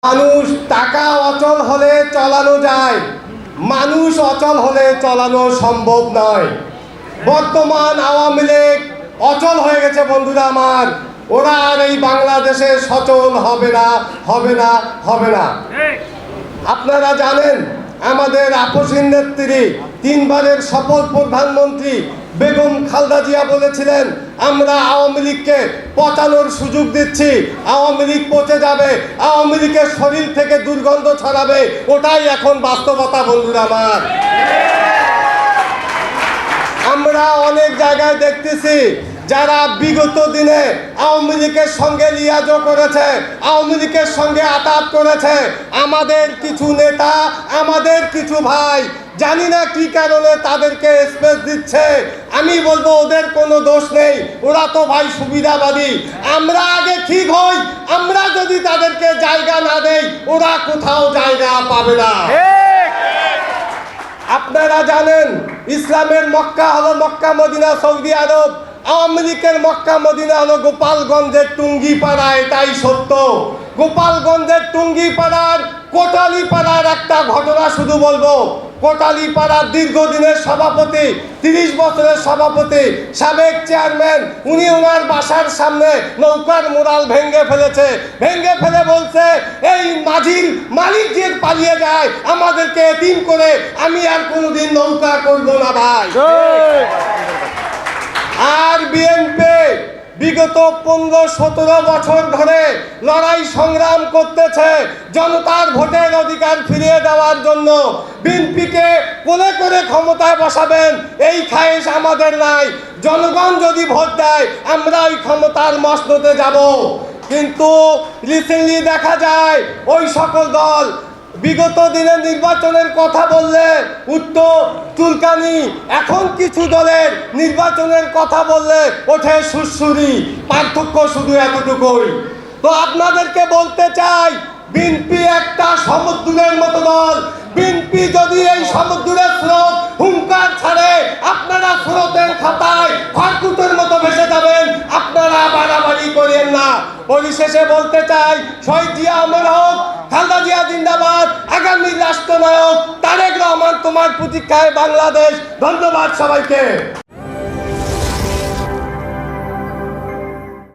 মানুষ টাকা অচল হলে চালানো যায়, মানুষ অচল হলে চালানো সম্ভব নয়। বর্তমান আওয়ামী লীগ অচল হয়ে গেছে বন্ধুরা আমার, ওরা আর এই বাংলাদেশে সচল হবে না, হবে না, হবে না। আপনারা জানেন আমাদের আপসীন নেত্রী, তিনবারের সফল প্রধানমন্ত্রী বেগম খালেদা জিয়া বলেছিলেন, আমরা আওয়ামী লীগকে পচানোর সুযোগ দিচ্ছি, আওয়ামী লীগ পচে যাবে, আওয়ামী লীগের শরীর থেকে দুর্গন্ধ ছড়াবে। ওটাই এখন বাস্তবতা বন্ধুরা আমার। আমরা অনেক জায়গায় দেখতেছি যারা বিগত দিনে আওয়ামী লীগের সঙ্গে লিয়াজো করেছে, আওয়ামী লীগের সঙ্গে আতাত করেছে, আমাদের কিছু নেতা, আমাদের কিছু ভাই জানি না কি কারণে তাদেরকে স্পেস দিচ্ছে। আমি বলবো ওদের কোনো দোষ নেই, ওরা তো ভাই সুবিধাবাদী। আমরা আগে ঠিক হই, আমরা যদি তাদেরকে জায়গা না দেই ওরা কোথাও জায়গা পাবে না। আপনারা জানেন ইসলামের মক্কা হলো মক্কা মদিনা সৌদি আরব, আওয়ামী লীগের মক্কা মদিনা হলো গোপালগঞ্জের টুঙ্গিপাড়া। এটাই সত্য। গোপালগঞ্জের টুঙ্গিপাড়ার কোটালীপাড়ার একটা ঘটনা শুধু বলবো। কোটালীপাড়ার দীর্ঘদিনের সভাপতি, 30 বছরের সভাপতি, সাবেক চেয়ারম্যান, উনি ওনার বাসার সামনে নৌকার মুরাল ভেঙে ফেলেছে। ভেঙে ফেলে বলছে, এই মাঝির মালিক যে পালিয়ে যায় আমাদেরকে এতিম করে, আমি আর কোনোদিন নৌকা করব না ভাই। আর বিএনপি বিগত 15-17 বছর ধরে লড়াই সংগ্রাম করতেছে জনতার ভোটের অধিকার ফিরিয়ে দেওয়ার জন্য। বিএনপিকে কোলে করে ক্ষমতায় বসাবেন এই খায়েশ আমাদের নাই। জনগণ যদি ভোট দেয় আমরা ওই ক্ষমতার মসনদে যাব। কিন্তু রিসেন্টলি দেখা যায় ওই সকল দল বিগত দিনে নির্বাচনের কথা বললে উত্তর চুলকানি, এখন কিছু দলের নির্বাচনের কথা বললে ওঠে সুরসুরি। পার্থক্য শুধু এতটুকুই। তো আপনাদেরকে বলতে চাই, বিএনপি একটা সমুদ্রের মতো দল। বিএনপি যদি এই সমুদ্রের স্রোত হুঙ্কার ছাড়ে আপনারা স্রোতের খাতায় খড়কুটোর মতো ভেসে যাবেন। আপনারা বাড়াবাড়ি করেন না। পরিশেষে বলতে চাই, শহীদ জিয়া অমর হোক, খালেদা জিয়া জিন্দাবাদ, আগামী রাষ্ট্রনায়ক তারেক রহমান তোমার প্রতীক্ষায় বাংলাদেশ। ধন্যবাদ সবাইকে।